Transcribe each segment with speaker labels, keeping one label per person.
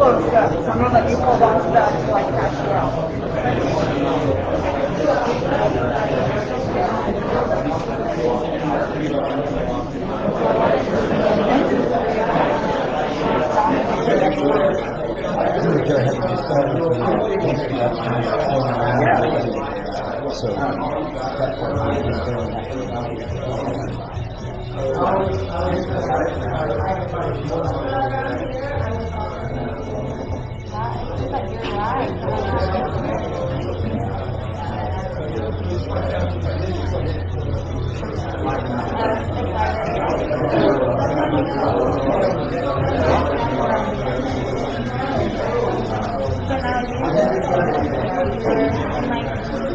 Speaker 1: close stuff. So I'm gonna let you hold on stuff till I catch you out.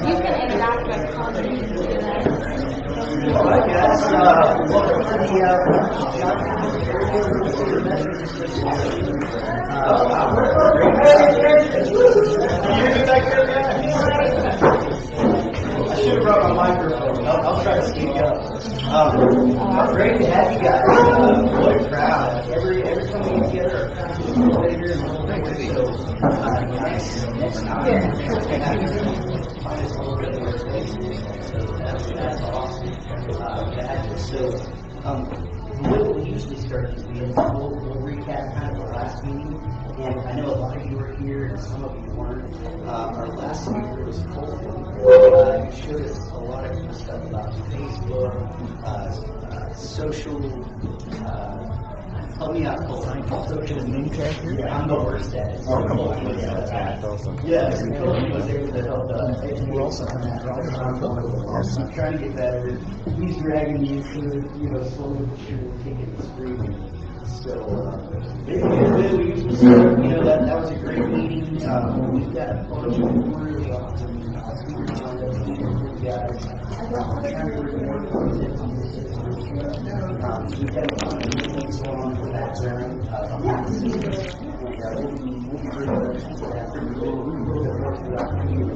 Speaker 1: You can interact with comments.
Speaker 2: I guess, welcome to the, I should have brought my microphone. I'll try to speak up. Great to have you guys. What a crowd. Every time we get together, later and so, next time. That's awesome. So, the way we usually start these meetings, we'll recap kind of the last meeting. And I know a lot of you were here and some of you weren't. Our last speaker was Colton. He showed us a lot of good stuff about Facebook, social, help me out, Colton. Social name character? Yeah, I'm the worst at it. That's awesome. Yeah, Colton was able to help educate us on that. I'm trying to get better. He's dragging me through, slowly but surely taking the screen. So, we usually start, that was a great meeting. We've got a bunch of really awesome speakers lined up for you guys. I'm trying to bring more content on this. We've got a lot of things going on in the background. We'll be bringing those to that a little bit more throughout the year.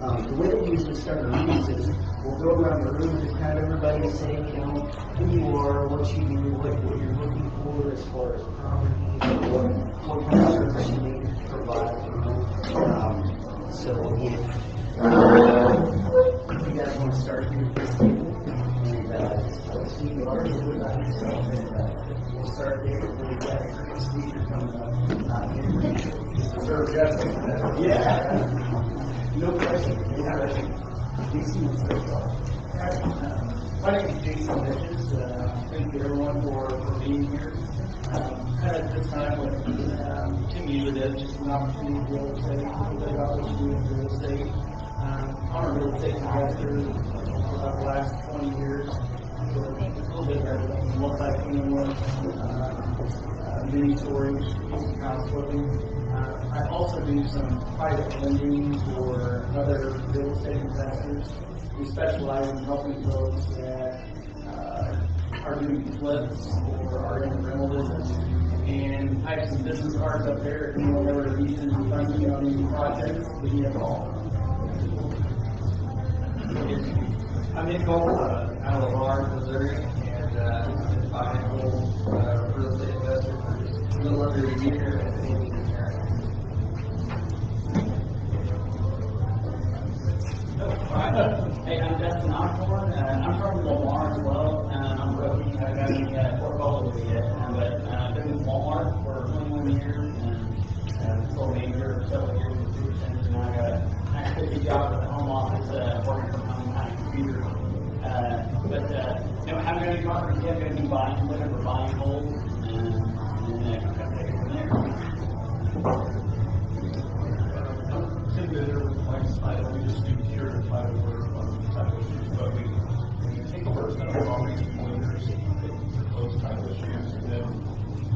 Speaker 2: The way that we usually start the meetings is we'll go around the room and just kind of everybody say, who you are, what you do, what you're looking for as far as property, what kind of service you need to provide. So if you guys want to start here, and see you are, we'll start there. We've got a great speaker coming up. Yeah. No question. Jason, my name is Jason Hedges. Thank you everyone for being here. Kind of this time with Tim Weems, just an opportunity to be able to say a little bit about what you do in real estate. I'm a real estate investor for about the last 20 years. So a little bit of multi-family, mini storage, house flipping. I also do some private lending for other real estate investors. We specialize in helping folks that are doing flips or are in the rental business. And I have some business cards up there. If anyone ever needs any funding on any projects, give me a call. I'm in Gold, out of Lamar, Missouri, and I'm a real estate investor for just a little under a year.
Speaker 3: Hey, I'm Justin Osborne. I'm from Walmart as well. I'm rookie. I haven't got any portfolio yet, but I've been with Walmart for 21 years and sold manager for several years in the food centers. And I got a nice 50 job at the home office working from home behind a computer. How many properties you have going to be buying, looking for buying holds, and then kind of take it from there.
Speaker 4: Tim Bitter with Mike's title. We just do curative title work on title issues, but we take over a set of properties from lenders for close title issues, and then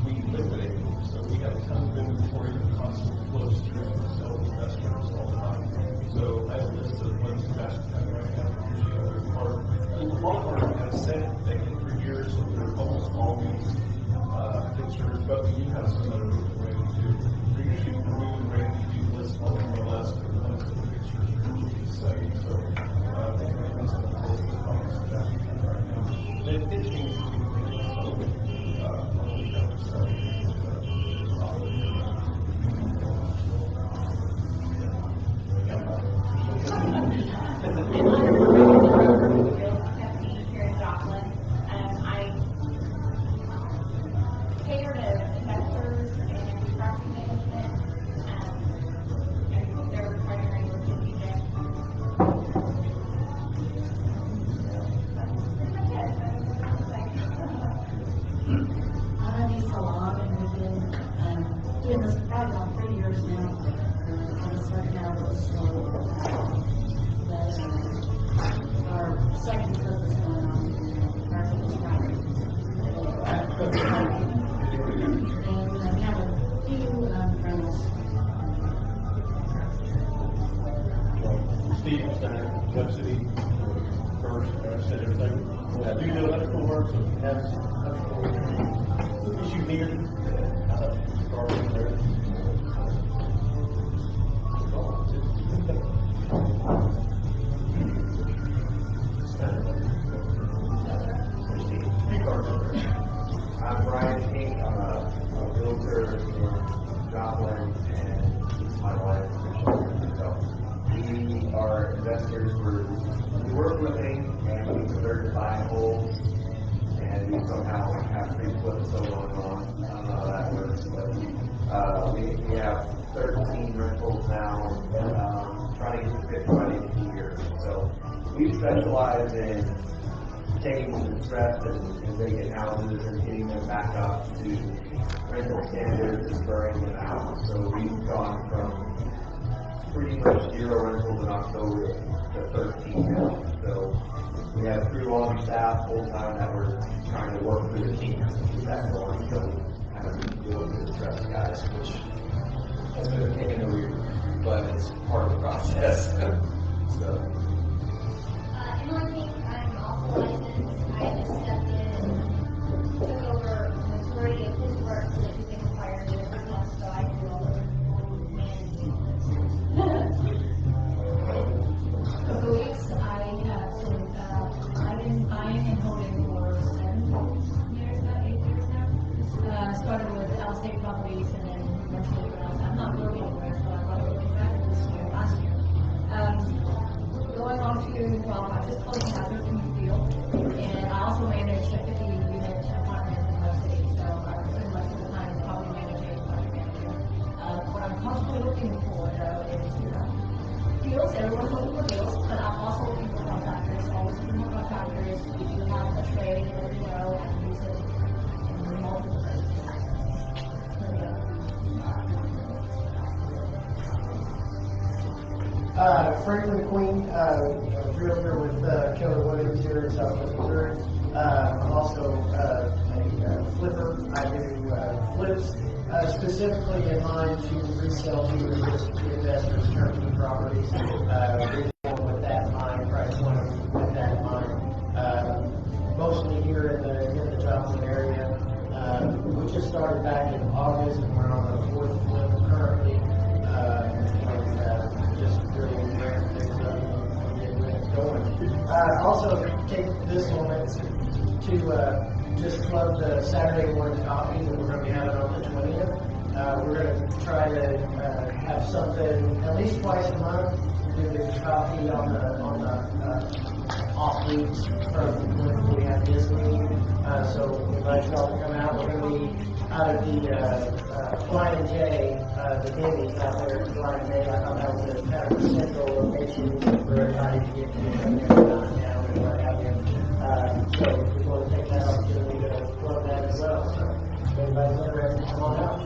Speaker 4: we liquidate them. So we have tons of inventory that constantly flows through and sell to investors all the time. So I have a list of what's best right now. Usually every part. Walmart has said they can for years, so they're almost always pictures, but we do have some that are moving ready too. They're usually moving ready to do list one on the list, and one of the pictures are usually setting. So they can make some of the list of comments that we have right now. It changes. So
Speaker 5: been this probably about 3 years now. And it's starting out a little slow. But our second trip is going on. Our trip is Friday. And we have a few rentals.
Speaker 4: Steve Steiner, Web City, first, said everything. I do the electrical work, so if you have some electrical issue here, start in there.
Speaker 6: I'm Brian King. I'm a realtor in Joplin, and my wife, Michelle. So we are investors. We work with Inc. and we convert to buy and hold, and we somehow have free flips still going on. I don't know how that works, but we have 13 rentals now, trying to get 50 by the end of the year. So we specialize in taking the distressed and vacant houses and getting them back up to rental standards and burning them out. So we've gone from pretty much 0 rentals in October to 13 now. So we have 3 on staff full time that we're trying to work through the team to keep that going. So kind of deal with the distressed guys, which has been a pain in the rear, but it's part of the process. So.
Speaker 7: Emily, I'm also licensed. I just stepped in and took over the majority of his work so that he can hire me every month, so I do all the management.
Speaker 5: Weeks, I've been buying and holding for 7 years now, 8 years now. Started with out-of-state properties and then eventually I'm not moving anywhere, so I bought everything back last year. Going on to, well, I just closed an outdoor field, and I also manage a 50-unit apartment in my city, so I'm pretty much full time property manager, project manager. What I'm constantly looking for, though, is deals. Everyone's looking for deals, but I'm also looking for contractors. Always looking for contractors. We do have a trade, as you know, and use it in multiple places.
Speaker 8: Franklin Queen, realtor with Keller Williams here in Southwest Missouri. I'm also a flipper. I do flips specifically in mind to resell to investors, turnkey properties. With that in mind, price point with that in mind. Mostly here in the Joplin area. We just started back in August, and we're on the 4th flip currently. Just really ramp things up and get things going. Also, take this moment to just plug the Saturday morning coffee that we're going to be having on the 20th. We're going to try to have something at least twice a month. Do the coffee on the off weeks from when we have this meeting. So we invite you all to come out. We're going to be out of the Flying J, the Denny's out there at Flying J. I thought that was a kind of a central location for everybody to get to down and what have you. So we want to take that opportunity to plug that as well. So if anybody's interested, come on out.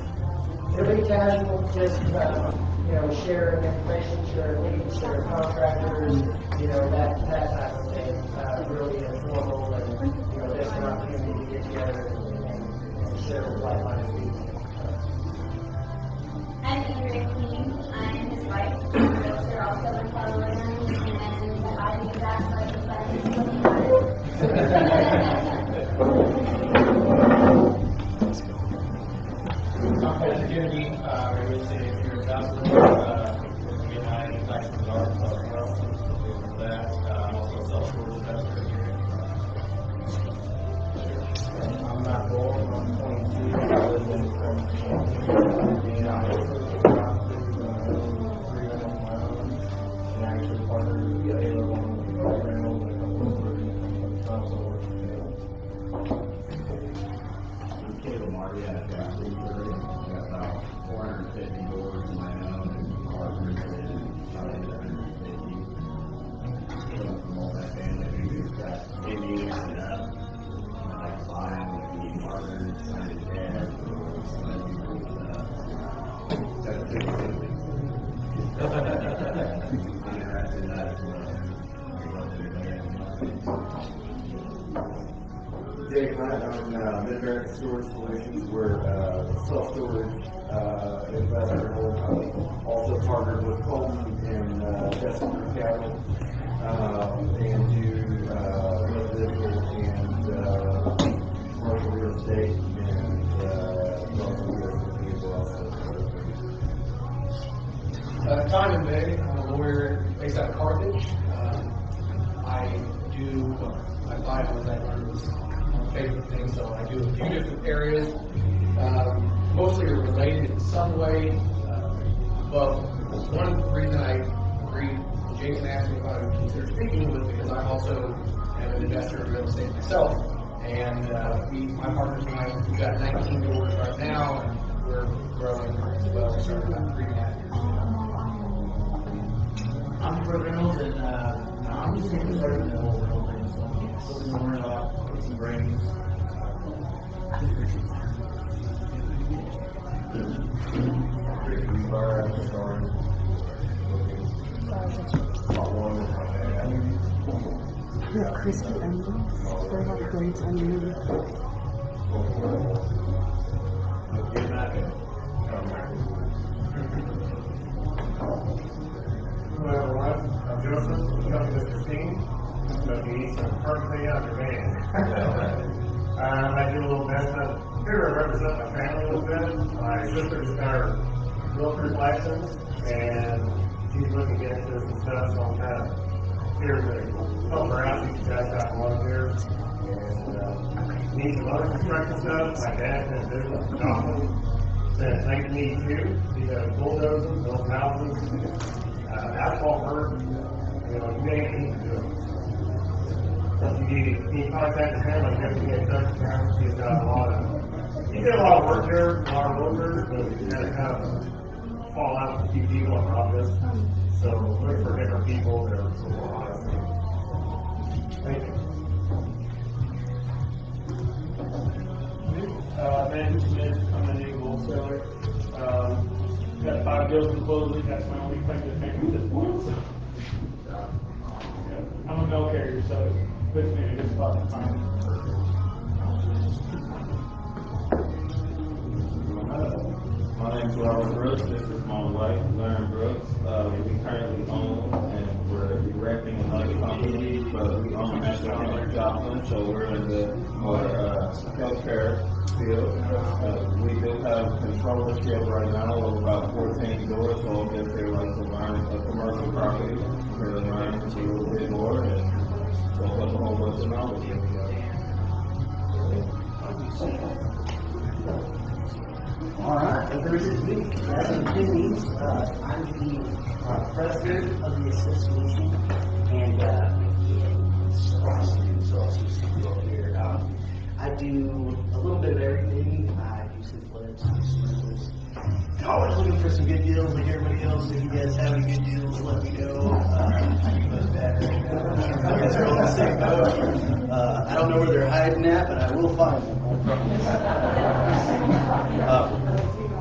Speaker 8: It'll be casual, just sharing information, sharing leads, sharing contractors, that type of thing. Really informal, and there's an opportunity to get together and share with like-minded people.
Speaker 7: I'm Andrea Queen. I'm his wife. I'm a realtor also in Keller Williams, and I do that so I can find his money.
Speaker 2: I'm Paul Kennedy, real estate here in Joplin. Again, I license in Arkansas as well. For that, I'm also a self-storage investor here.
Speaker 6: I'm not born. I'm 22. I live in Dave Hunt, I'm Mid-American Storage Solutions. We're self-storage investor in Old County. Also partnered with Colton and Chesapeake Capital and do residential and commercial real estate and also real estate as well.
Speaker 9: Tymon L, I'm a lawyer based out of Carthage. My Bible is my favorite thing, so I do a few different areas. Mostly are related in some way. But one reason I agreed, Jason asked me if I would consider speaking was because I also am an investor in real estate myself. And my partners and I, we've got 19 doors right now, and we're growing as well. We started about 3.5 years ago.
Speaker 3: I'm Troy Reynolds, and I'm just getting started in the whole world thing, so looking to learn a lot, get some brains.
Speaker 10: The crispy onions, they have grains underneath.
Speaker 11: Hello everyone, I'm Joseph, coming to Mr. King. I'm going to eat some perfectly undermanned. I do a little business. Here I represent my family a little bit. My sister just got her realtor's license, and she's looking to get into some stuff, so I'm kind of here to help her out. You guys got one here. And need some other construction stuff. My dad has business in Joplin since 1982. He does bulldozers, builds houses. Asphalt work, you anything to do it. If you need contact him, I guess you get in touch with him. He's got he did a lot of work there, a lot of workers, but he had to kind of fall out with a few people in the office. So look for different people that are a little more honest. Thank you.
Speaker 2: Ben Smith, I'm an illegal wholesaler. Got 5 deals in closing. That's my only claim to fame at this point. So, yeah. I'm a mail carrier, so it puts me in a good spot to find it.
Speaker 12: My name is Robert Brooks. This is my wife, Lauren Brooks. We currently own and we're erecting another company, but we own National Clinic Joplin, so we're in the more healthcare field. We do have controllership right now of about 14 doors, so I guess they like to learn a commercial property. We're going to learn a little bit more and so up a whole bunch of knowledge.
Speaker 13: All right, and there's this week, Tim Weems. I'm the president of the association, and so I'll see some over here. I do a little bit of everything. I do some flips, some rentals. I'm always looking for some good deals like everybody else. If you guys have any good deals, let me know. You guys are all in the same boat. I don't know where they're hiding at, but I will find them.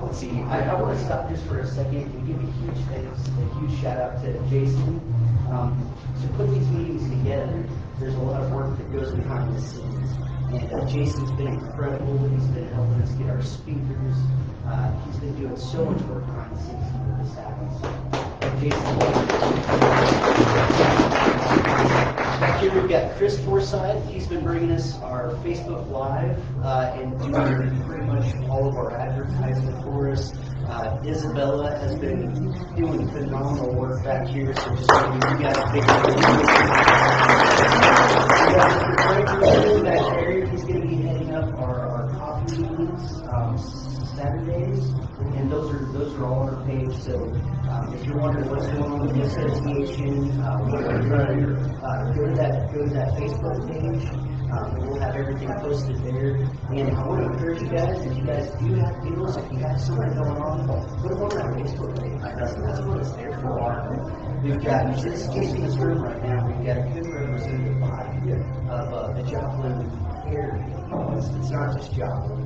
Speaker 13: Let's see, I want to stop just for a second and give a huge thanks, a huge shout out to Jason. To put these meetings together, there's a lot of work that goes behind the scenes. And Jason's been incredible. He's been helping us get our speakers. He's been doing so much work behind the scenes to make this happen. Jason. Back here we've got Chris Forsyth. He's been bringing us our Facebook Live and doing pretty much all of our advertising for us. Isabella has been doing phenomenal work back here, so just giving you guys a big back there. He's going to be heading up our coffee meetings Saturdays, and those are all on our page. So if you're wondering what's going on with the association, go to that Facebook page. We'll have everything posted there. And I want to encourage you guys, if you guys do have deals, if you have something going on, put them on that Facebook page. That's what it's there for. We've got, just in this room right now, we've got a good representative body of the Joplin area. It's not just Joplin.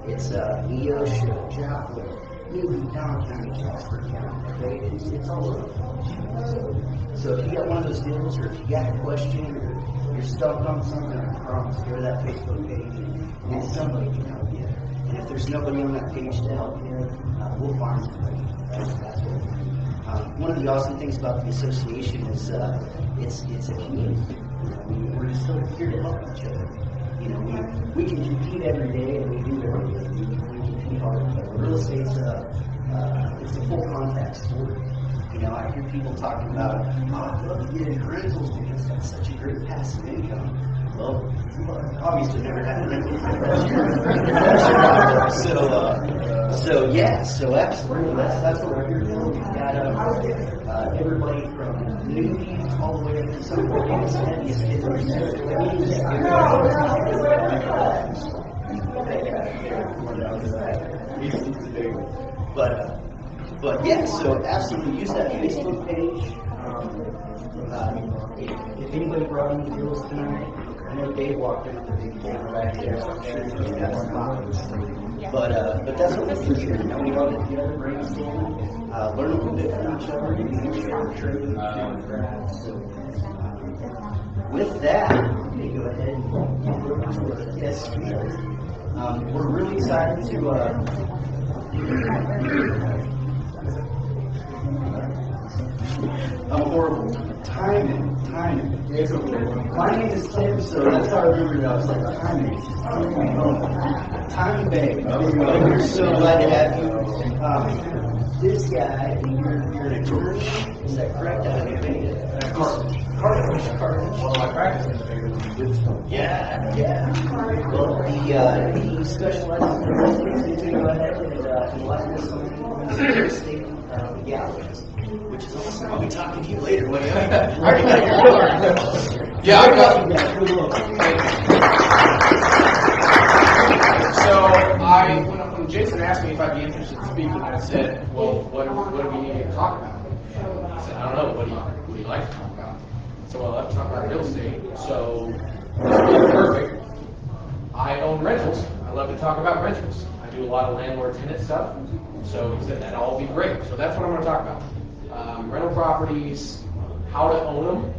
Speaker 13: It's Neosho, Joplin, maybe Don County, Casper County, okay? It's all over. So if you got one of those deals, or if you got a question, or you're stuck on something, I promise, go to that Facebook page and somebody can help you. And if there's nobody on that page to help you, we'll find somebody. That's what one of the awesome things about the association is it's a community. We're just still here to help each other. We can compete every day, and we do every day. We compete hard, but real estate's it's a full contact sport. I hear people talking about, I'd love to get into rentals because that's such a great passive income. Well, obviously never had a rental. So absolutely, that's what we're here for. We've got everybody from newbies all the way up to some of the biggest, heaviest hitters. But yeah, so absolutely use that Facebook page. If anybody brought any deals tonight, I know Dave walked in with the big camera back there, so I'm sure he's got some comments. But that's what we're here. We all get together, brainstorm, learn a little bit from each other, and share trade, share crafts. So with that, let me go ahead and get over to our guest speaker. We're really excited to. I'm horrible. Timing. My name is Tim, so that's how I remember it. I was like, timing. Timing Bay. We're so glad to have you. This guy, you're an attorney. Is that correct? Carthage.
Speaker 9: Well, I practice in the bigger.
Speaker 13: Yeah. Well, he specializes in real estate. He's going to go ahead and enlighten us on real estate legalities. Which is awesome. I'll be talking to you later. What do you think? I already got your card.
Speaker 9: Yeah, I got So when Jason asked me if I'd be interested in speaking, I said, well, what do we need to talk about? I said, I don't know. What do you like to talk about? So well, let's talk about real estate. So this will be perfect. I own rentals. I love to talk about rentals. I do a lot of landlord-tenant stuff. So he said that'll all be great. So that's what I'm going to talk about. Rental properties, how to own them,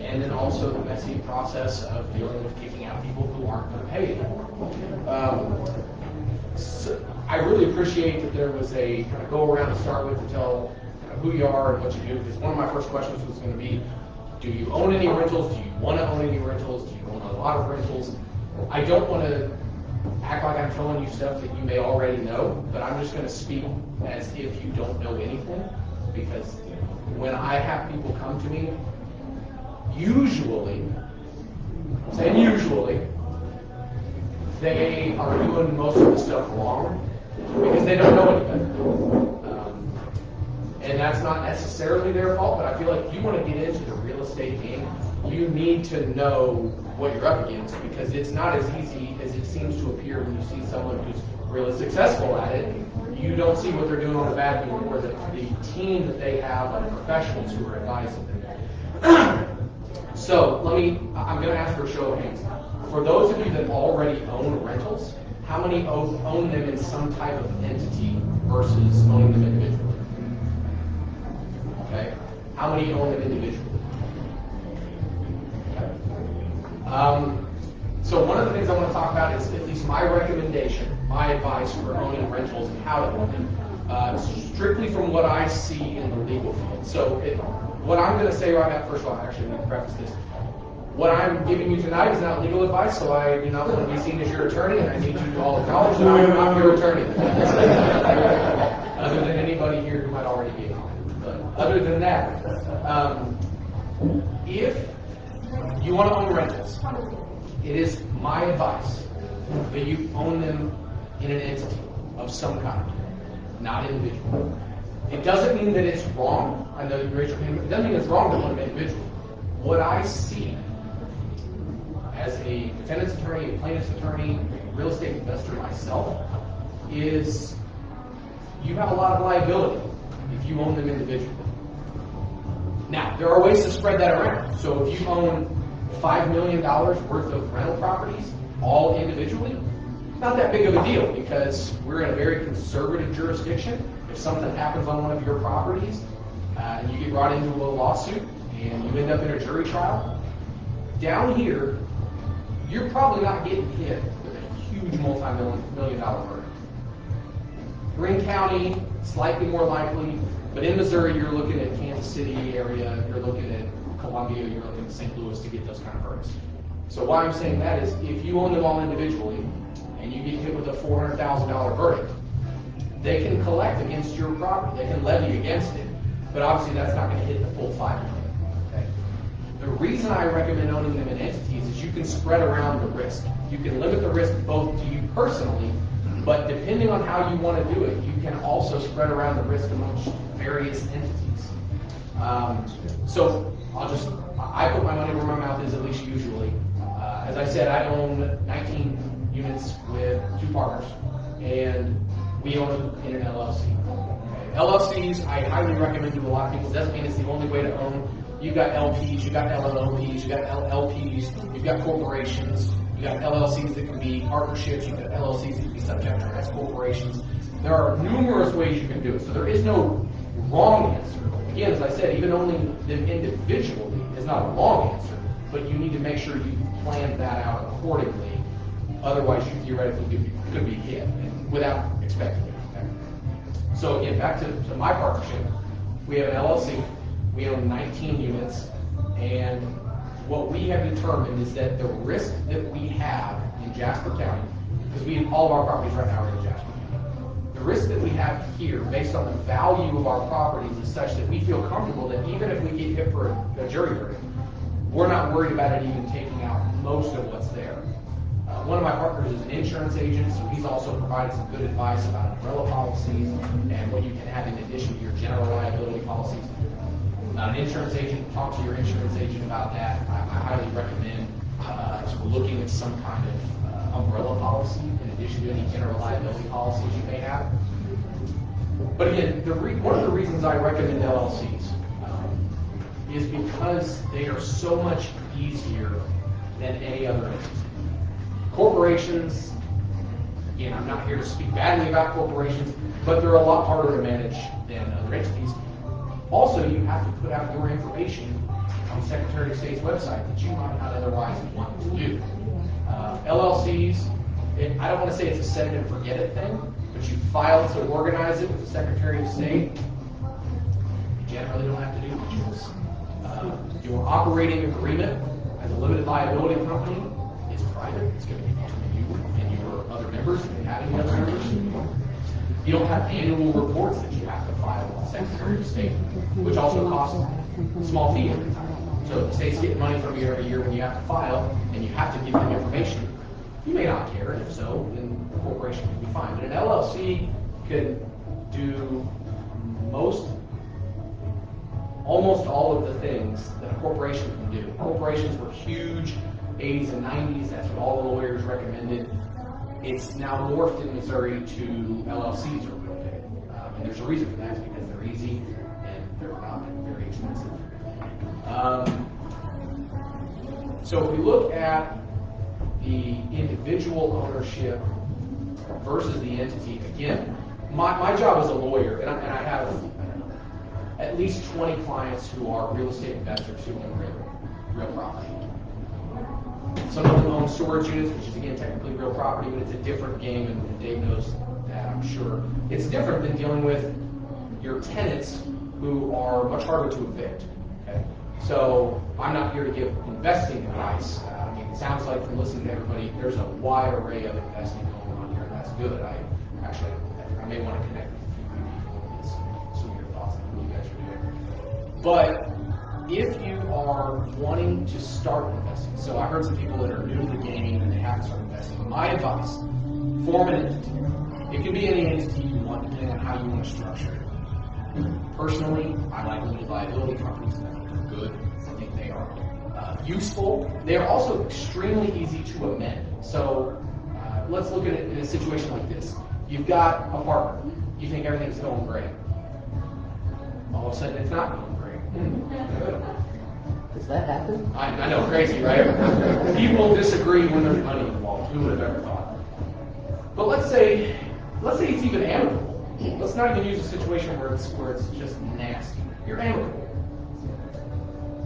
Speaker 9: and then also the messy process of dealing with kicking out people who aren't going to pay anymore. So I really appreciate that there was a kind of go around to start with to tell who you are and what you do, because one of my first questions was going to be, do you own any rentals? Do you want to own any rentals? Do you own a lot of rentals? I don't want to act like I'm telling you stuff that you may already know, but I'm just going to speak as if you don't know anything, because when I have people come to me, usually, they are doing most of the stuff wrong because they don't know any better. And that's not necessarily their fault, but I feel like if you want to get into the real estate game, you need to know what you're up against, because it's not as easy as it seems to appear when you see someone who's really successful at it. You don't see what they're doing on the back end, or the team that they have of professionals who are advising them. So I'm going to ask for a show of hands. For those of you that already own rentals, how many own them in some type of entity versus owning them individually? Okay. How many own them individually? Okay. So one of the things I want to talk about is at least my recommendation, my advice for owning rentals and how to own them, strictly from what I see in the legal field. So what I'm going to say right now, first of all, I actually need to preface this. What I'm giving you tonight is not legal advice, so I do not want to be seen as your attorney, and I need you to all acknowledge that I am not your attorney. Other than anybody here who might already be. But other than that, if you want to own rentals, it is my advice that you own them in an entity of some kind, not individual. It doesn't mean that it's wrong. I know you raised your hand. It doesn't mean it's wrong to own them individually. What I see as a defendant's attorney, a plaintiff's attorney, a real estate investor myself, is you have a lot of liability if you own them individually. Now, there are ways to spread that around. So if you own $5 million worth of rental properties, all individually,
Speaker 14: not that big of a deal because we're in a very conservative jurisdiction. If something happens on one of your properties and you get brought into a lawsuit and you end up in a jury trial, down here, you're probably not getting hit with a huge multi-million dollar verdict. Greene County, slightly more likely, but in Missouri, you're looking at Kansas City area, you're looking at Columbia, you're looking at St. Louis to get those kind of verdicts. So why I'm saying that is if you own them all individually and you get hit with a $400,000 verdict, they can collect against your property, they can levy against it, but obviously that's not going to hit the full $5 million. Okay? The reason I recommend owning them in entities is you can spread around the risk. You can limit the risk both to you personally, but depending on how you want to do it, you can also spread around the risk amongst various entities. So I put my money where my mouth is, at least usually. As I said, I own 19 units with 2 partners, and we own them in an LLC. Okay. LLCs, I highly recommend to a lot of people. It doesn't mean it's the only way to own. You've got LPs, you've got LLPs, you've got LLPs, you've got corporations, you've got LLCs that can be partnerships, you've got LLCs that can be subject to S corporations. There are numerous ways you can do it, so there is no wrong answer. Again, as I said, even owning them individually is not a wrong answer, but you need to make sure you plan that out accordingly. Otherwise, you theoretically could be hit without expecting it. Okay? So again, back to my partnership, we have an LLC. We own 19 units, and what we have determined is that the risk that we have in Jasper County, because all of our properties right now are in Jasper County, the risk that we have here, based on the value of our properties, is such that we feel comfortable that even if we get hit for a jury verdict, we're not worried about it even taking out most of what's there. One of my partners is an insurance agent, so he's also provided some good advice about umbrella policies and what you can have in addition to your general liability policies. Not an insurance agent, talk to your insurance agent about that. I highly recommend looking at some kind of umbrella policy in addition to any general liability policies you may have. But again, one of the reasons I recommend LLCs is because they are so much easier than any other entity. Corporations, again, I'm not here to speak badly about corporations, but they're a lot harder to manage than other entities. Also, you have to put out your information on the Secretary of State's website that you might not otherwise want to do. LLCs, I don't want to say it's a set it and forget it thing, but you file to organize it with the Secretary of State. You generally don't have to do much else. Your operating agreement as a limited liability company is private. It's going to be between you and your other members, if you have any other members. You don't have annual reports that you have to file with the Secretary of State, which also costs a small fee every time. So the state's getting money from you every year when you have to file, and you have to give them information. You may not care, and if so, then the corporation can be fine. But an LLC can do almost all of the things that a corporation can do. Corporations were huge, 80s and 90s, that's what all the lawyers recommended. It's now morphed in Missouri to LLCs are real big. And there's a reason for that, it's because they're easy and they're not very expensive. So if we look at the individual ownership versus the entity, again, my job as a lawyer, and I have at least 20 clients who are real estate investors who own real property. Some of them own storage units, which is again technically real property, but it's a different game, and Dave knows that, I'm sure. It's different than dealing with your tenants who are much harder to evict. Okay? So I'm not here to give investing advice. I mean, it sounds like from listening to everybody, there's a wide array of investing going on here, and that's good. I may want to connect with a few people and get some of your thoughts on what you guys are doing. But if you are wanting to start investing, so I heard some people that are new to the game and they haven't started investing. My advice, form an entity. It can be any entity you want, depending on how you want to structure it. Personally, I like limited liability companies. I think they're good. I think they are useful. They are also extremely easy to amend. So let's look at it in a situation like this. You've got a partner. You think everything's going great. All of a sudden, it's not going great.
Speaker 13: Does that happen?
Speaker 14: I know, crazy, right? People disagree when there's money involved. Who would have ever thought? But let's say it's even amicable. Let's not even use a situation where it's just nasty. You're amicable.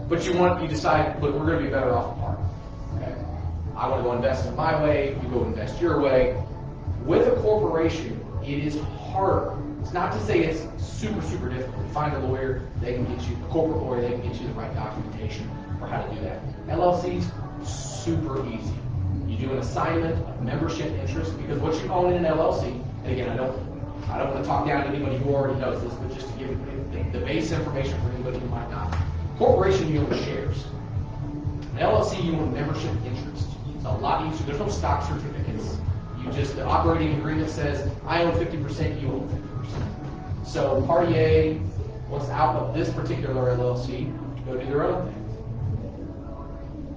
Speaker 14: But you decide, look, we're going to be better off apart. Okay? I want to go invest in my way, you go invest your way. With a corporation, it is harder. It's not to say it's super, super difficult. You find a lawyer, they can get you, a corporate lawyer, they can get you the right documentation for how to do that. LLCs, super easy. You do an assignment of membership interest, because what you own in an LLC, and again, I don't want to talk down to anybody who already knows this, but just to give the base information for anybody who might not. Corporation, you own shares. An LLC, you own membership interest. It's a lot easier. There's no stock certificates. The operating agreement says, I own 50%, you own 50%. So party A wants out of this particular LLC to go do their own thing.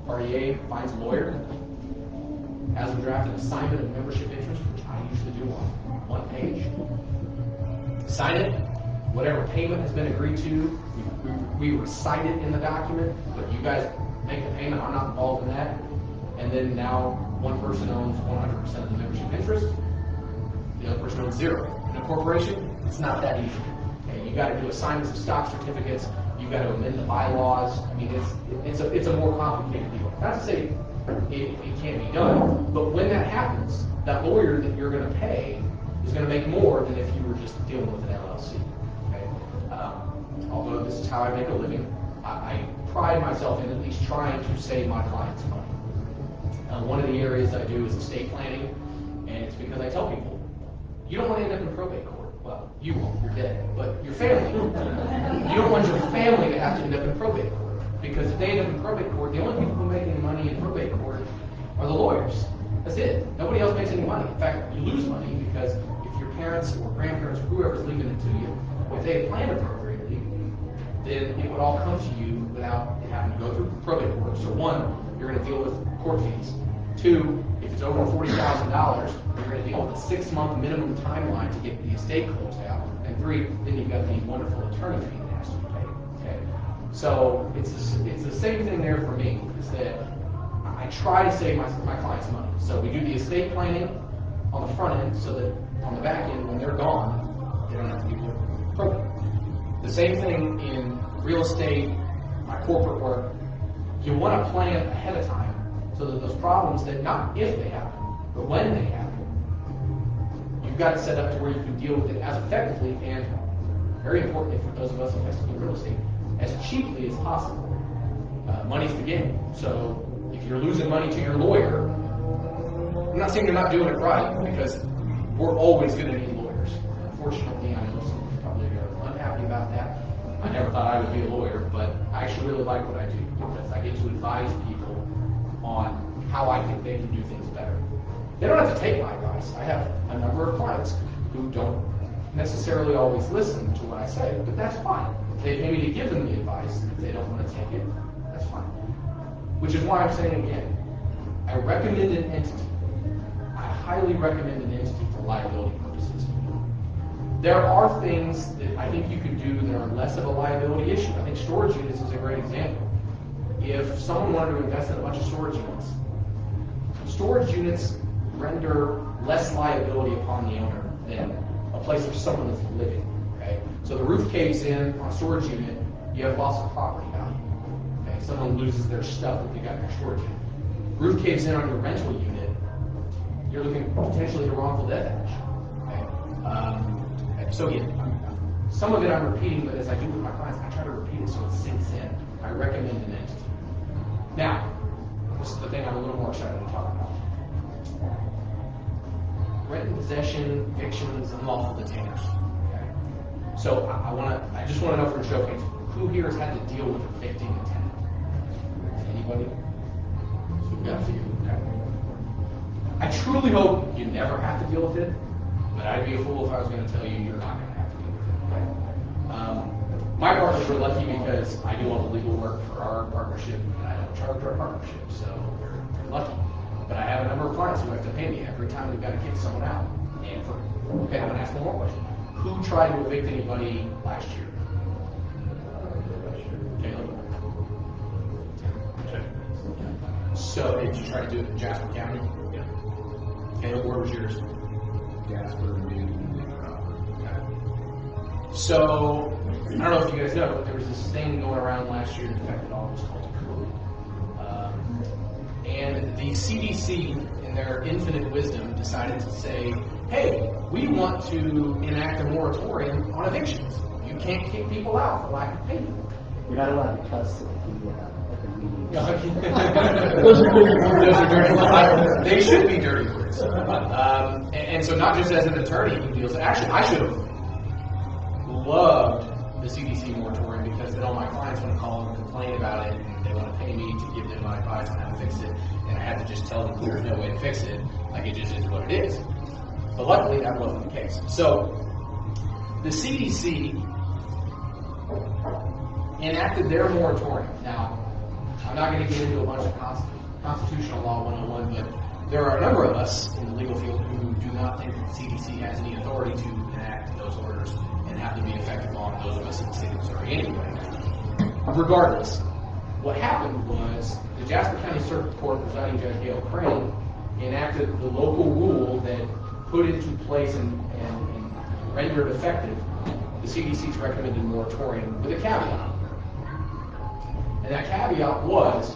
Speaker 14: Party A finds a lawyer, has them draft an assignment of membership interest, which I usually do on one page. Sign it. Whatever payment has been agreed to, we recite it in the document, but you guys make the payment. I'm not involved in that. And then now one person owns 100% of the membership interest, the other person owns 0. In a corporation, it's not that easy. Okay, you got to do assignments of stock certificates. You got to amend the bylaws. I mean, it's a more complicated deal. Not to say it can't be done, but when that happens, that lawyer that you're going to pay is going to make more than if you were just dealing with an LLC. Okay? Although this is how I make a living, I pride myself in at least trying to save my clients money. One of the areas I do is estate planning, and it's because I tell people, you don't want to end up in probate court. Well, you won't, you're dead, but your family. You don't want your family to have to end up in probate court, because if they end up in probate court, the only people who make any money in probate court are the lawyers. That's it. Nobody else makes any money. In fact, you lose money because if your parents or grandparents or whoever's leaving it to you, if they had planned appropriately, then it would all come to you without having to go through probate court. So one, you're going to deal with court fees. 2, if it's over $40,000, you're going to deal with a 6-month minimum timeline to get the estate closed out. And 3, then you've got the wonderful attorney fee that has to be paid. Okay, so it's the same thing there for me. Is that I try to save my clients money. So we do the estate planning on the front end, so that on the back end, when they're gone, they don't have to deal with probate. The same thing in real estate, my corporate work. You want to plan ahead of time, so that those problems, that not if they happen, but when they happen, you've got it set up to where you can deal with it as effectively and, very importantly for those of us investing in real estate, as cheaply as possible. Money's the game. So if you're losing money to your lawyer, I'm not saying you're not doing it right, because we're always going to need lawyers. Unfortunately, I know some people probably are unhappy about that. I never thought I would be a lawyer, but I actually really like what I do, because I get to advise people on how I think they can do things better. They don't have to take my advice. I have a number of clients who don't necessarily always listen to what I say, but that's fine. They pay me to give them the advice. If they don't want to take it, that's fine. Which is why I'm saying again, I recommend an entity. I highly recommend an entity for liability purposes. There are things that I think you can do that are less of a liability issue. I think storage units is a great example. If someone wanted to invest in a bunch of storage units render less liability upon the owner than a place where someone is living. Okay, so the roof caves in on a storage unit, you have loss of property value. Okay, someone loses their stuff that they got in their storage unit. Roof caves in on your rental unit, you're looking potentially at a wrongful death action. Okay, so again, some of it I'm repeating, but as I do with my clients, I try to repeat it so it sinks in. I recommend an entity. Now, this is the thing I'm a little more excited to talk about. Rent and possession, evictions, unlawful detainers. Okay. So I just want to know from show case, who here has had to deal with evicting a tenant? Anybody? So we've got a few. Okay. I truly hope you never have to deal with it, but I'd be a fool if I was going to tell you you're not going to have to deal with it. Okay. My partners are lucky because I do all the legal work for our partnership, and I don't charge our partnership, so they're lucky. But I have a number of clients who have to pay me every time we've got to kick someone out. And okay, I'm going to ask one more question. Who tried to evict anybody last year? Caleb? So did you try to do it in Jasper County? Yeah. Caleb, where was yours?
Speaker 9: Jasper and being
Speaker 14: So, I don't know if you guys know, but there was this thing going around last year that affected all of us called COVID. And the CDC, in their infinite wisdom, decided to say, hey, we want to enact a moratorium on evictions. You can't kick people out for lack of payment.
Speaker 13: You're not allowed to cuss at the meeting.
Speaker 14: Those are dirty words. They should be dirty words. And so not just as an attorney who deals, actually I should have loved the CDC moratorium because then all my clients want to call and complain about it and they want to pay me to give them my advice on how to fix it, and I had to just tell them there's no way to fix it, like it just is what it is. But luckily that wasn't the case. So the CDC enacted their moratorium. Now, I'm not going to get into a bunch of constitutional law 101, but there are a number of us in the legal field who do not think that the CDC has any authority to enact those orders and have to be effective on those of us in the state of Missouri anyway. Regardless, what happened was the Jasper County Circuit Court presiding Judge Gail Crane enacted the local rule that put into place and rendered effective the CDC's recommended moratorium with a caveat. And that caveat was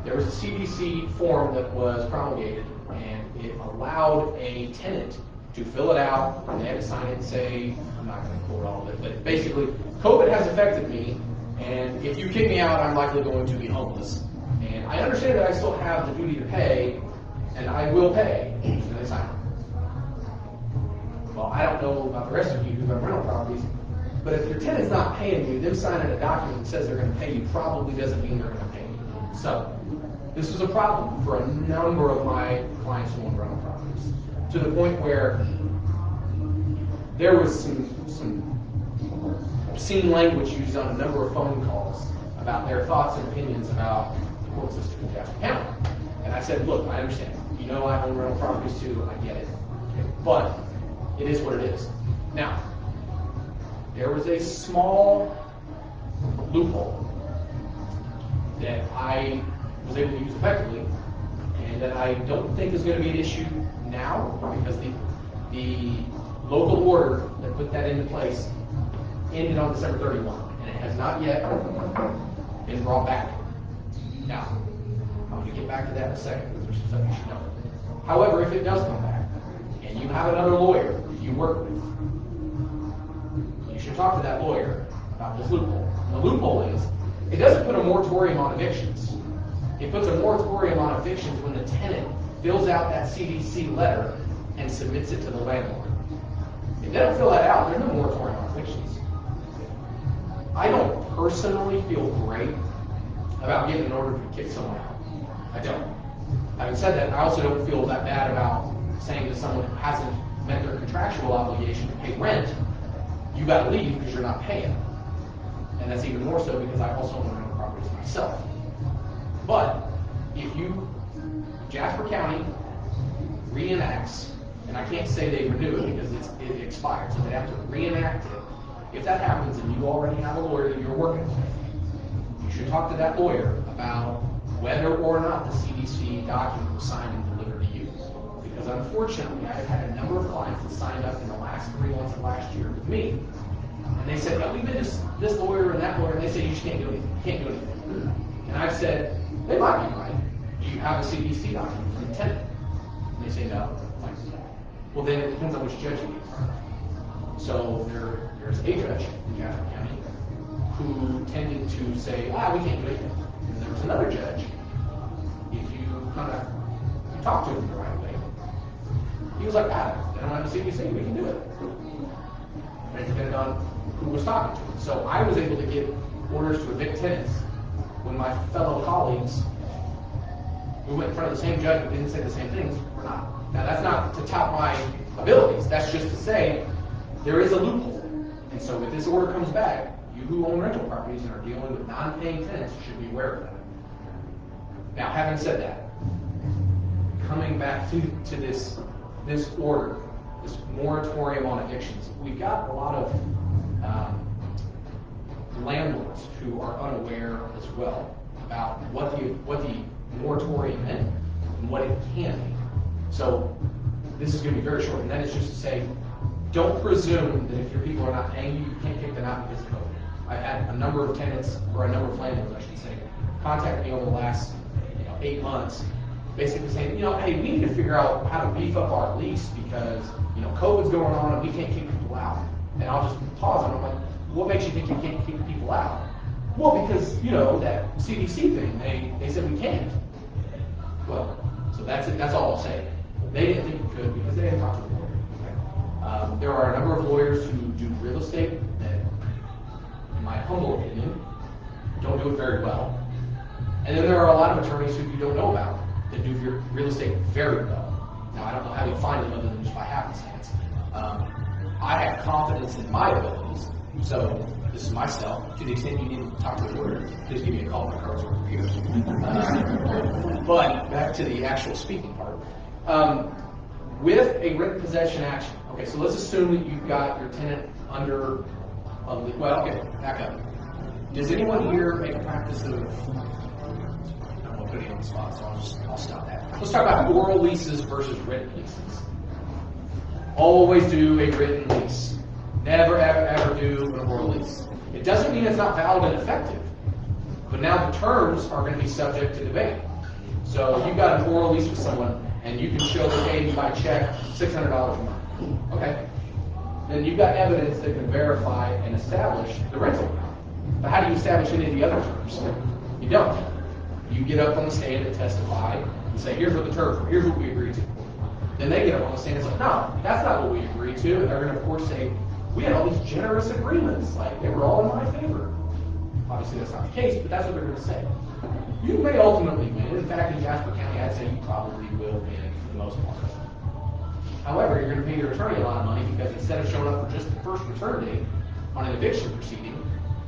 Speaker 14: there was a CDC form that was promulgated, and it allowed a tenant to fill it out, and they had to sign it and say, I'm not going to quote all of it, but basically, COVID has affected me, and if you kick me out, I'm likely going to be homeless. And I understand that I still have the duty to pay, and I will pay, and they sign it. Well, I don't know about the rest of you who have rental properties, but if your tenant's not paying you, them signing a document that says they're going to pay you probably doesn't mean they're going to pay you. So, this was a problem for a number of my clients who own rental properties, to the point where there was some obscene language used on a number of phone calls about their thoughts and opinions about the court system in Jasper County. And I said, look, I understand. You know I own rental properties too, I get it. Okay, but it is what it is. Now, there was a small loophole that I was able to use effectively, and that I don't think is going to be an issue now, because the local order that put that into place ended on December 31, and it has not yet been brought back. Now, I'm going to get back to that in a second, because there's some stuff you should know. However, if it does come back, and you have another lawyer that you work with, you should talk to that lawyer about this loophole. And the loophole is, it doesn't put a moratorium on evictions. It puts a moratorium on evictions when the tenant fills out that CDC letter and submits it to the landlord. If they don't fill that out, there's no moratorium on evictions. I don't personally feel great about getting an order to kick someone out. I don't. Having said that, I also don't feel that bad about saying to someone who hasn't met their contractual obligation to pay rent, you got to leave because you're not paying. And that's even more so because I also own rental properties myself. But if Jasper County reenacts, and I can't say they renew it because it expired, so they have to reenact it. If that happens and you already have a lawyer that you're working with, you should talk to that lawyer about whether or not the CDC document was signed and delivered to you. Because unfortunately, I've had a number of clients that signed up in the last 3 months of last year with me, and they said, we've been to this lawyer and that lawyer, and they say you just can't do anything. You can't do anything. And I've said, they might be right. Do you have a CDC document from the tenant? And they say no. I'm like, well, then it depends on which judge you use. So there's a judge in Joplin County who tended to say, we can't do anything. And there was another judge, if you kind of talk to him the right way, he was like, they don't have a CDC, we can do it. And it depended on who was talking to him. So I was able to get orders to evict tenants when my fellow colleagues who went in front of the same judge but didn't say the same things were not. Now that's not to tout my abilities, that's just to say there is a loophole. And so if this order comes back, you who own rental properties and are dealing with non-paying tenants should be aware of that. Now having said that, coming back to this order, this moratorium on evictions, we've got a lot of landlords who are unaware as well about what the moratorium meant and what it can be. So this is going to be very short, and that is just to say, don't presume that if your people are not paying you, you can't kick them out because of COVID. I've had a number of tenants, or a number of landlords, I should say, contact me over the last 8 months, basically saying, hey, we need to figure out how to beef up our lease because, COVID's going on and we can't kick people out. And I'll just pause and I'm like, what makes you think you can't kick people out? Well, because, that CDC thing, they said we can't. Well, so that's it. That's all I'll say. They didn't think we could because they didn't talk to the lawyer. Okay? There are a number of lawyers who do real estate that, in my humble opinion, don't do it very well. And then there are a lot of attorneys who you don't know about that do your real estate very well. Now, I don't know how you find them other than just by happenstance. I have confidence in my abilities, so this is myself. To the extent you need to talk to a lawyer, please give me a call. My cards are over here. But back to the actual speaking part. With a written possession action, okay, so let's assume that you've got your tenant under a well, okay, back up. Does anyone here make a practice of, I'm going to put you on the spot, so I'll stop that. Let's talk about oral leases versus written leases. Always do a written lease. Never, ever do an oral lease. It doesn't mean it's not valid and effective, but now the terms are going to be subject to debate. So you've got an oral lease with someone, and you can show the paying you by check $600 a month. Okay? Then you've got evidence that can verify and establish the rental amount. But how do you establish any of the other terms? You don't. You get up on the stand and testify and say, here's what the terms were, here's what we agreed to. Then they get up on the stand and say, no, that's not what we agreed to. And they're going to, of course, say, we had all these generous agreements, like they were all in my favor. Obviously, that's not the case, but that's what they're going to say. You may ultimately win. In fact, in Jasper County, I'd say you probably will win for the most part. However, you're going to pay your attorney a lot of money because instead of showing up for just the first return date on an eviction proceeding,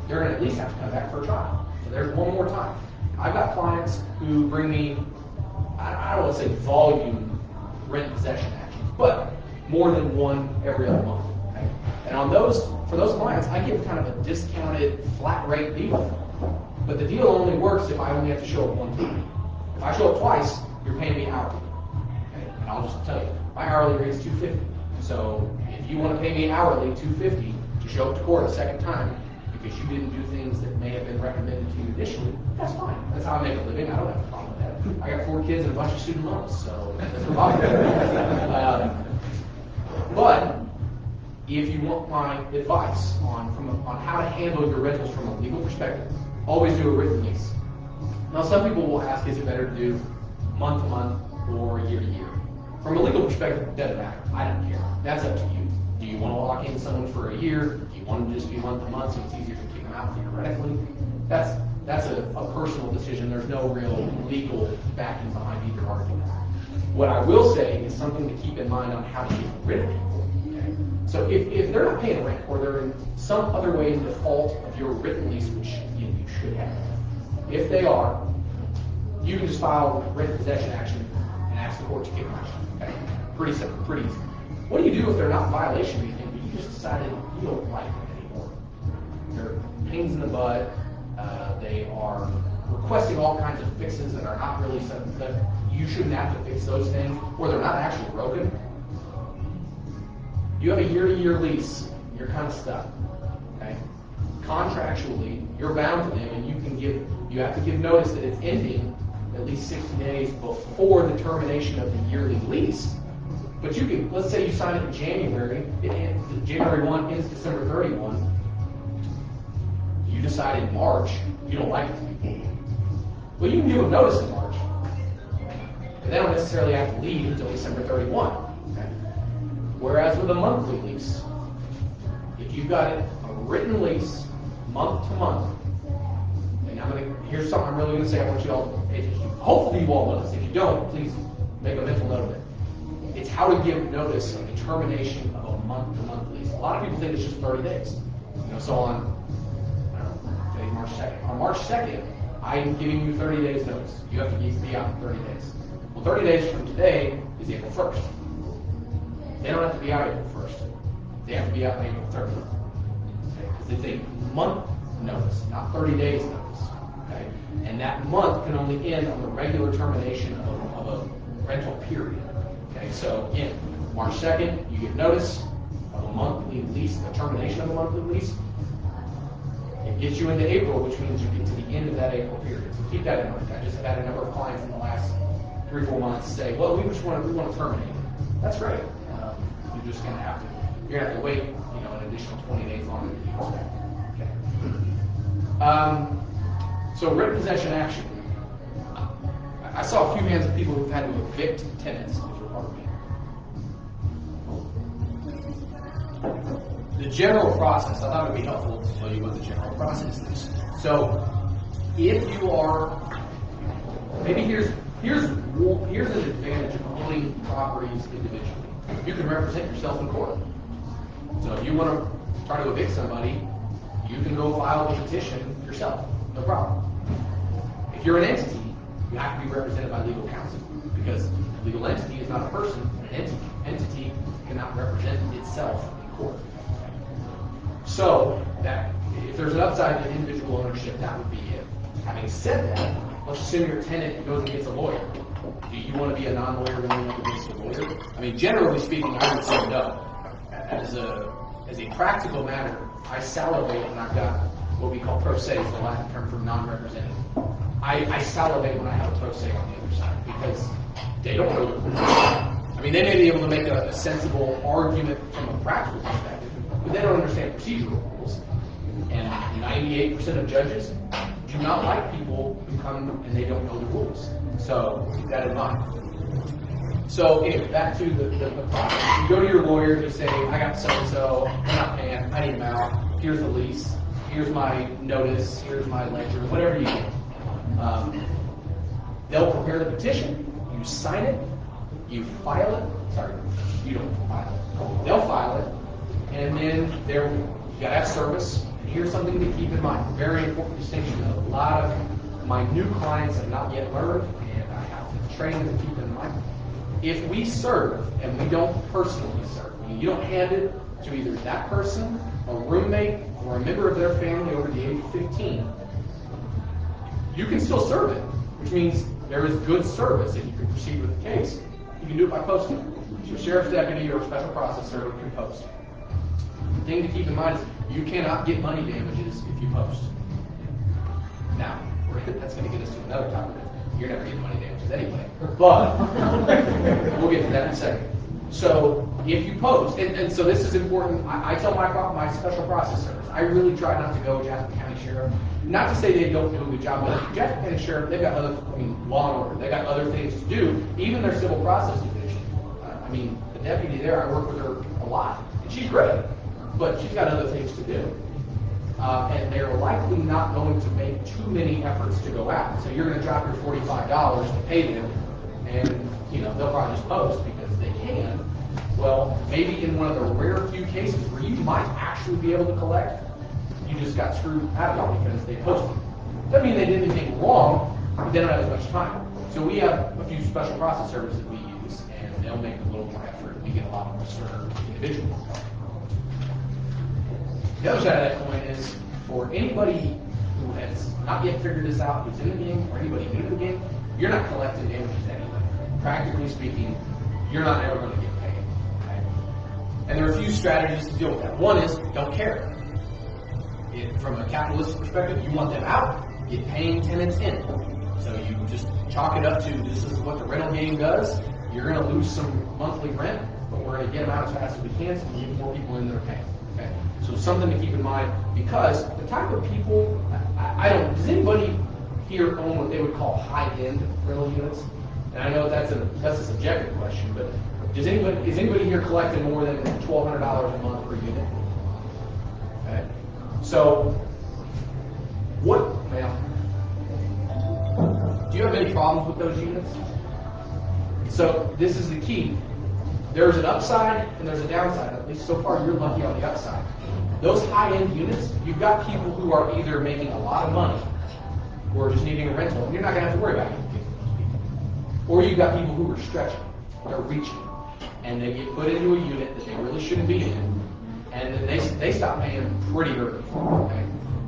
Speaker 14: they're going to at least have to come back for a trial. So there's one more time. I've got clients who bring me, I don't want to say volume rent possession actions, but more than one every other month. Okay? And on those, for those clients, I give kind of a discounted flat rate deal. But the deal only works if I only have to show up one time. If I show up twice, you're paying me hourly. Okay? And I'll just tell you, my hourly rate is $250. So if you want to pay me hourly $250 to show up to court a second time because you didn't do things that may have been recommended to you initially, that's fine. That's how I make a living. I don't have a problem with that. I got 4 kids and a bunch of student loans, so that's a problem. But if you want my advice on how to handle your rentals from a legal perspective, always do a written lease. Now, some people will ask, is it better to do month to month or year to year? From a legal perspective, it doesn't matter. I don't care. That's up to you. Do you want to lock in someone for a year? Do you want to just be month to month so it's easier to kick them out theoretically? That's a personal decision. There's no real legal backing behind either argument. What I will say is something to keep in mind on how to get rid of people. Okay? So if they're not paying rent or they're in some other way in default of your written lease, which you should have, if they are, you can just file a rent possession action and ask the court to kick them out. Okay? Pretty simple, pretty easy. What do you do if they're not in violation of anything, but you just decided you don't like them anymore? They're pains in the butt. They are requesting all kinds of fixes that are not really something that you shouldn't have to fix those things, or they're not actually broken. You have a year-to-year lease. You're kind of stuck. Okay? Contractually, you're bound to them, and you have to give notice that it's ending at least 60 days before the termination of the yearly lease. But you can, let's say you sign it in January, January 1 ends December 31. You decide in March you don't like it. Well, you can give them notice in March. But they don't necessarily have to leave until December 31. Okay? Whereas with a monthly lease, if you've got a written lease month to month, and here's something I'm really going to say, I want you all to pay attention. Hopefully you all know this. If you don't, please make a mental note of it. It's how to give notice of the termination of a month-to-month lease. A lot of people think it's just 30 days. So on March 2nd. On March 2nd, I'm giving you 30 days notice. You have to be out in 30 days. Well, 30 days from today is April 1st. They don't have to be out April 1st. They have to be out April 30th. Okay? Because it's a month notice, not 30 days notice. Okay? And that month can only end on the regular termination of a rental period. Okay, so again, March 2nd, you get notice of a monthly lease, the termination of a monthly lease. It gets you into April, which means you get to the end of that April period. So keep that in mind. I just have had a number of clients in the last 3-4 months say, well, we want to terminate. That's great. You're just going to have to wait, an additional 20 days longer than you expect. Okay. So written possession action. I saw a few hands of people who've had to evict tenants as a part of it. The general process, I thought it would be helpful to tell you what the general process is. So, if you are, maybe here's an advantage of owning properties individually. You can represent yourself in court. So if you want to try to evict somebody, you can go file a petition yourself, no problem. If you're an entity, you have to be represented by legal counsel, because a legal entity is not a person. An entity cannot represent itself in court. So that if there's an upside to individual ownership, that would be it. Having said that, let's assume your tenant goes and gets a lawyer. Do you want to be a non-lawyer when you go against a lawyer? I mean, generally speaking, I would say no. As a practical matter, I salivate when I've got what we call pro se, is the Latin term for non-represented. I salivate when I have a pro se on the other side, because they don't know the rules. I mean, they may be able to make a sensible argument from a practical perspective, but they don't understand procedural rules. And 98% of judges do not like people who come and they don't know the rules. So keep that in mind. So anyway, back to the process. You go to your lawyer, you say, I got so-and-so, I'm not paying, I need them out, here's the lease, here's my notice, here's my ledger, whatever you do. They'll prepare the petition, you sign it, you file it, sorry, you don't file it, they'll file it, and then you gotta have service. And here's something to keep in mind, very important distinction that a lot of my new clients have not yet learned, and I have to train them to keep in mind. If we serve and we don't personally serve, you don't hand it to either that person, a roommate, or a member of their family over the age of 15, you can still serve it, which means there is good service and you can proceed with the case. You can do it by posting. So a sheriff's deputy or a special process server can post. The thing to keep in mind is you cannot get money damages if you post. Now, that's going to get us to another topic. You're never getting money damages anyway. But we'll get to that in a second. So if you post, and so this is important, I tell my special process servers, I really try not to go Jackson County Sheriff. Not to say they don't do a good job, but Jackson County Sheriff, they've got other, law and order, they've got other things to do, even their civil process division. The deputy there, I work with her a lot, and she's great, but she's got other things to do. And they're likely not going to make too many efforts to go out. So you're going to drop your $45 to pay them, and they'll probably just post because they can. Well, maybe in one of the rare few cases where you might actually be able to collect, you just got screwed out of it because they posted. Doesn't mean they did anything wrong, but they don't have as much time. So we have a few special process servers that we use, and they'll make a little more effort. We get a lot more served individuals. The other side of that coin is, for anybody who has not yet figured this out, who's in the game, or anybody new to the game, you're not collecting damages anyway. Practically speaking, you're not ever going to get paid. Okay? And there are a few strategies to deal with that. One is, don't care. From a capitalistic perspective, you want them out, get paying tenants in. So you just chalk it up to, this is what the rental game does. You're going to lose some monthly rent, but we're going to get them out as fast as we can so we get more people in there paying. Okay? So something to keep in mind, because the type of people, does anybody here own what they would call high-end rental units? And I know that's a subjective question, but is anybody here collecting more than $1,200 a month per unit? Okay. So, do you have any problems with those units? So this is the key. There's an upside and there's a downside. At least so far, you're lucky on the upside. Those high-end units, you've got people who are either making a lot of money or just needing a rental, and you're not going to have to worry about getting those people. Or you've got people who are stretching, they're reaching, and they get put into a unit that they really shouldn't be in, and then they stop paying pretty early. Okay?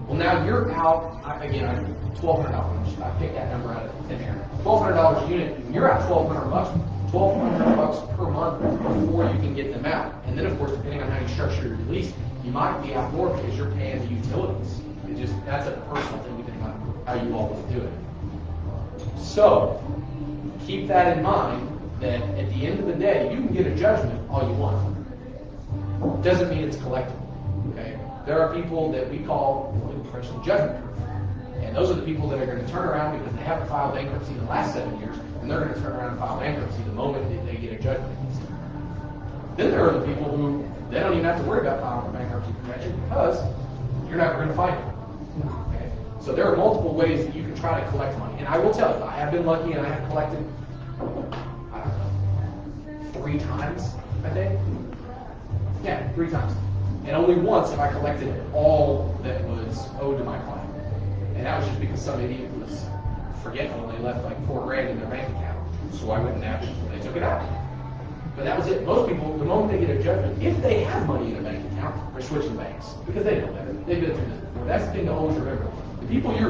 Speaker 14: Well, now you're out, $1,200. I picked that number out of thin air. $1,200 a unit, and you're out $1,200 $1,200 per month before you can get them out. And then, of course, depending on how you structure your lease, you might be out more because you're paying the utilities. That's a personal thing depending on how you all want to do it. So, keep that in mind that at the end of the day, you can get a judgment all you want. Doesn't mean it's collectible. Okay? There are people that we call professional judgment proof. And those are the people that are going to turn around because they haven't filed bankruptcy in the last 7 years, and they're going to turn around and file bankruptcy the moment that they get a judgment against them. Then there are the people who, they don't even have to worry about filing a bankruptcy convention because you're never going to find them. Okay? So there are multiple ways that you can try to collect money. And I will tell you, I have been lucky and I have collected, I don't know, 3 times, I think. Yeah, 3 times. And only once have I collected all that was owed to my client. And that was just because some idiot was forgetful and they left like $4,000 in their bank account. So I wouldn't have it, they took it out. But that was it. Most people, the moment they get a judgment, if they have money in a bank account, they're switching banks because they know better. They've been through this before. That's the thing to always remember. The people you're